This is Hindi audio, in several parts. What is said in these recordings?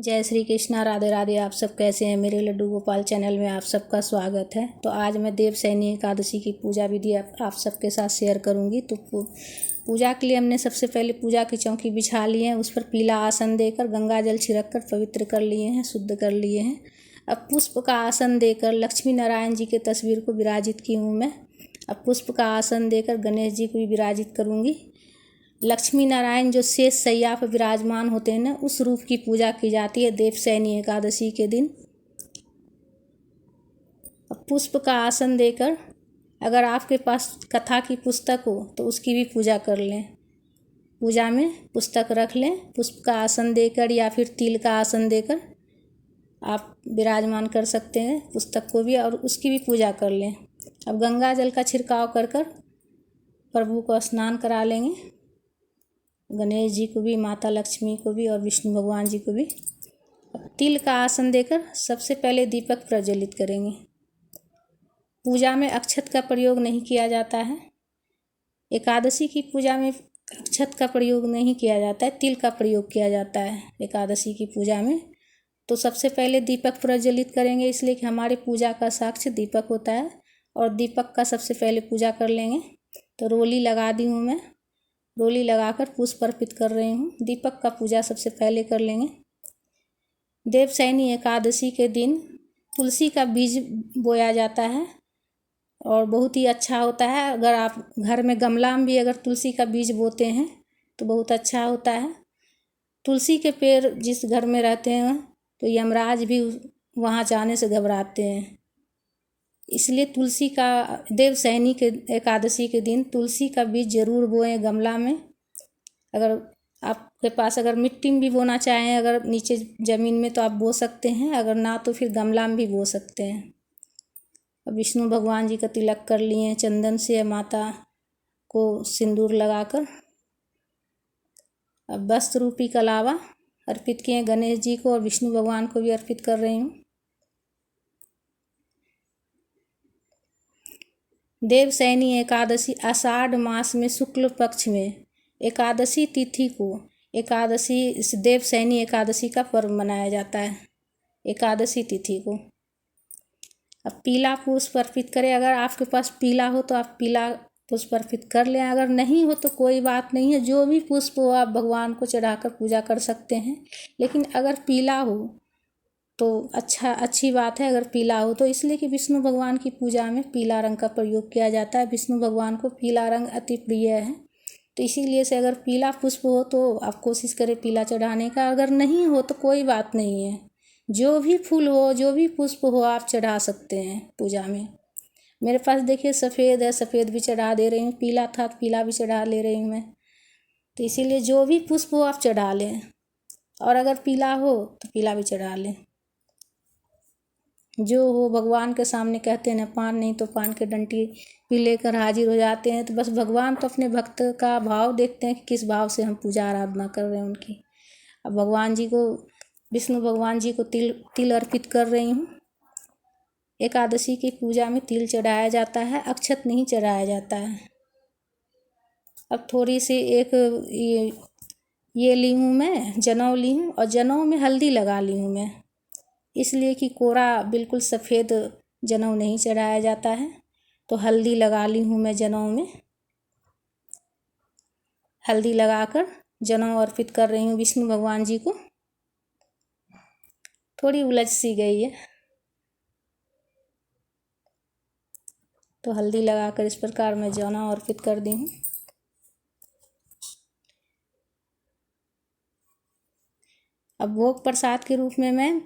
जय श्री कृष्णा, राधे राधे। आप सब कैसे हैं? मेरे लड्डू गोपाल चैनल में आप सबका स्वागत है। तो आज मैं देवशयनी एकादशी की पूजा विधि आप सबके साथ शेयर करूंगी। तो पूजा के लिए हमने सबसे पहले पूजा की चौकी बिछा लिए हैं, उस पर पीला आसन देकर गंगा जल छिड़क कर पवित्र कर लिए हैं, शुद्ध कर लिए हैं। अब पुष्प का आसन देकर लक्ष्मी नारायण जी के तस्वीर को विराजित की हूँ मैं। अब पुष्प का आसन देकर गणेश जी को भी विराजित करूँगी। लक्ष्मी नारायण जो शेष शैया पर विराजमान होते हैं ना, उस रूप की पूजा की जाती है देवशयनी एकादशी के दिन। अब पुष्प का आसन देकर अगर आपके पास कथा की पुस्तक हो तो उसकी भी पूजा कर लें। पूजा में पुस्तक रख लें, पुष्प का आसन देकर या फिर तिल का आसन देकर आप विराजमान कर सकते हैं पुस्तक को भी, और उसकी भी पूजा कर लें। अब गंगा जल का छिड़काव कर कर प्रभु को स्नान करा लेंगे, गणेश जी को भी, माता लक्ष्मी को भी और विष्णु भगवान जी को भी। अब तिल का आसन देकर सबसे पहले दीपक प्रज्वलित करेंगे। पूजा में अक्षत का प्रयोग नहीं किया जाता है। एकादशी की पूजा में अक्षत का प्रयोग नहीं किया जाता है, तिल का प्रयोग किया जाता है एकादशी की पूजा में। तो सबसे पहले दीपक प्रज्वलित करेंगे, इसलिए कि हमारी पूजा का साक्ष्य दीपक होता है, और दीपक का सबसे पहले पूजा कर लेंगे। तो रोली लगा दी हूँ मैं, रोली लगाकर पुष्प अर्पित कर रही हूँ। दीपक का पूजा सबसे पहले कर लेंगे। देवशयनी एकादशी के दिन तुलसी का बीज बोया जाता है और बहुत ही अच्छा होता है। अगर आप घर में गमला में भी अगर तुलसी का बीज बोते हैं तो बहुत अच्छा होता है। तुलसी के पेड़ जिस घर में रहते हैं तो यमराज भी वहाँ जाने से घबराते हैं, इसलिए तुलसी का देवशयनी के एकादशी के दिन तुलसी का बीज जरूर बोएं गमला में। अगर आपके पास अगर मिट्टी में भी बोना चाहें, अगर नीचे ज़मीन में, तो आप बो सकते हैं, अगर ना तो फिर गमला में भी बो सकते हैं। अब विष्णु भगवान जी का तिलक कर लिए चंदन से, माता को सिंदूर लगाकर। अब वस्त्र रूपी कलावा अर्पित किए गणेश जी को और विष्णु भगवान को भी अर्पित कर रही हूँ। देवशयनी एकादशी आषाढ़ मास में शुक्ल पक्ष में एकादशी तिथि को एकादशी देवशयनी एकादशी का पर्व मनाया जाता है। एकादशी तिथि को अब पीला पुष्प अर्पित करें। अगर आपके पास पीला हो तो आप पीला पुष्प अर्पित कर लें, अगर नहीं हो तो कोई बात नहीं है, जो भी पुष्प हो आप भगवान को चढ़ाकर पूजा कर सकते हैं। लेकिन अगर पीला हो तो अच्छी बात है अगर पीला हो तो, इसलिए कि विष्णु भगवान की पूजा में पीला रंग का प्रयोग किया जाता है। विष्णु भगवान को पीला रंग अति प्रिय है, तो इसीलिए से अगर पीला पुष्प हो तो आप कोशिश करें पीला चढ़ाने का। अगर नहीं हो तो कोई बात नहीं है, जो भी फूल हो, जो भी पुष्प हो आप चढ़ा सकते हैं पूजा में। मेरे पास देखिए सफ़ेद है, सफ़ेद भी चढ़ा दे रही हूँ, पीला था तो पीला भी चढ़ा ले रही हूँ मैं। तो इसीलिए जो भी पुष्प हो आप चढ़ा लें, और अगर पीला हो तो पीला भी चढ़ा लें। जो हो भगवान के सामने कहते हैं ना, पान नहीं तो पान के डंटी भी लेकर हाजिर हो जाते हैं। तो बस भगवान तो अपने भक्त का भाव देखते हैं कि किस भाव से हम पूजा आराधना कर रहे हैं उनकी। अब भगवान जी को, विष्णु भगवान जी को तिल अर्पित कर रही हूँ। एकादशी की पूजा में तिल चढ़ाया जाता है, अक्षत नहीं चढ़ाया जाता है। अब थोड़ी सी एक ये ली हूँ मैं, जनेऊ ली हूँ, और जनेऊ में हल्दी लगा ली हूँ मैं, इसलिए कि कोरा बिल्कुल सफ़ेद जनेऊ नहीं चढ़ाया जाता है। तो हल्दी लगा ली हूँ मैं जनेऊ में। हल्दी लगाकर जनेऊ अर्पित कर रही हूँ विष्णु भगवान जी को। थोड़ी उलझ सी गई है, तो हल्दी लगाकर इस प्रकार मैं जनेऊ अर्पित कर दी हूँ। अब भोग प्रसाद के रूप में मैं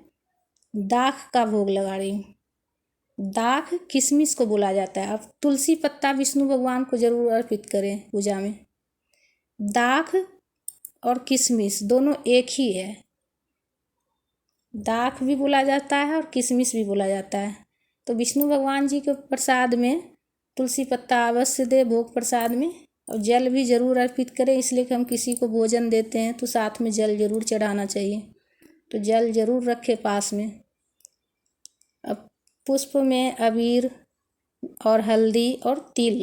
दाख का भोग लगा रही हूँ। दाख किशमिश को बोला जाता है। अब तुलसी पत्ता विष्णु भगवान को जरूर अर्पित करें पूजा में। दाख और किशमिश दोनों एक ही है, दाख भी बोला जाता है और किशमिश भी बोला जाता है। तो विष्णु भगवान जी के प्रसाद में तुलसी पत्ता अवश्य दे भोग प्रसाद में, और जल भी जरूर अर्पित करें, इसलिए कि हम किसी को भोजन देते हैं तो साथ में जल जरूर चढ़ाना चाहिए, तो जल जरूर रखें पास में। अब पुष्प में अबीर और हल्दी और तिल,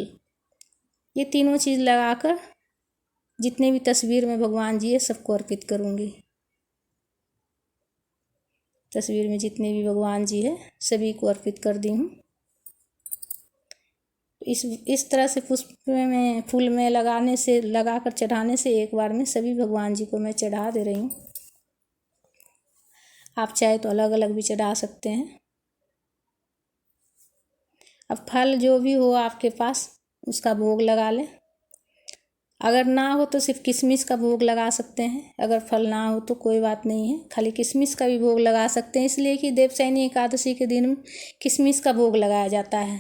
ये तीनों चीज़ लगाकर जितने भी तस्वीर में भगवान जी है सबको अर्पित करूँगी। तस्वीर में जितने भी भगवान जी है सभी को अर्पित कर दी हूँ। इस तरह से पुष्प में फूल में लगाकर चढ़ाने से एक बार में सभी भगवान जी को मैं चढ़ा दे रही हूँ। आप चाहे तो अलग अलग भी चढ़ा सकते हैं। अब फल जो भी हो आपके पास उसका भोग लगा लें। अगर ना हो तो सिर्फ किशमिश का भोग लगा सकते हैं। अगर फल ना हो तो कोई बात नहीं है, खाली किशमिश का भी भोग लगा सकते हैं, इसलिए कि देवशयनी एकादशी के दिन किशमिश का भोग लगाया जाता है।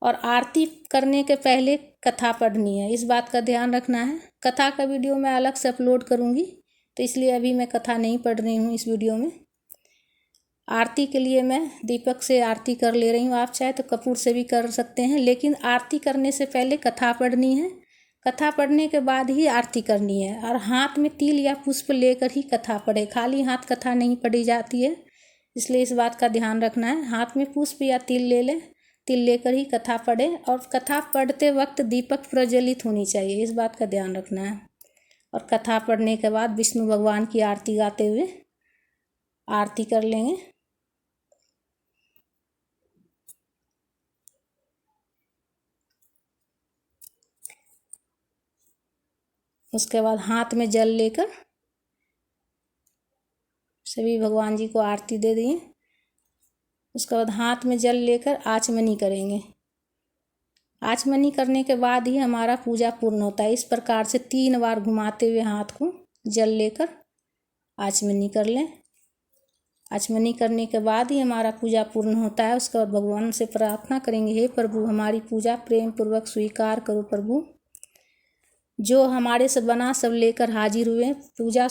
और आरती करने के पहले कथा पढ़नी है, इस बात का ध्यान रखना है। कथा का वीडियो मैं अलग से अपलोड करूँगी, तो इसलिए अभी मैं कथा नहीं पढ़ रही हूँ इस वीडियो में। आरती के लिए मैं दीपक से आरती कर ले रही हूँ। आप चाहे तो कपूर से भी कर सकते हैं, लेकिन आरती करने से पहले कथा पढ़नी है। कथा पढ़ने के बाद ही आरती करनी है। और हाथ में तिल या पुष्प लेकर ही कथा पढ़े, खाली हाथ कथा नहीं पढ़ी जाती है, इसलिए इस बात का ध्यान रखना है। हाथ में पुष्प या तिल ले लें, तिल लेकर ही कथा पढ़ें। और कथा पढ़ते वक्त दीपक प्रज्वलित होनी चाहिए, इस बात का ध्यान रखना है। और कथा पढ़ने के बाद विष्णु भगवान की आरती गाते हुए आरती कर लेंगे। उसके बाद हाथ में जल लेकर सभी भगवान जी को आरती दे दिए। उसके बाद हाथ में जल लेकर आचमनी करेंगे। आचमनी करने के बाद ही हमारा पूजा पूर्ण होता है। इस प्रकार से 3 बार घुमाते हुए हाथ को जल लेकर आचमनी कर लें। आचमनी करने के बाद ही हमारा पूजा पूर्ण होता है। उसके बाद भगवान से प्रार्थना करेंगे, हे प्रभु हमारी पूजा प्रेम पूर्वक स्वीकार करो। प्रभु जो हमारे से बना सब लेकर हाजिर हुए, पूजा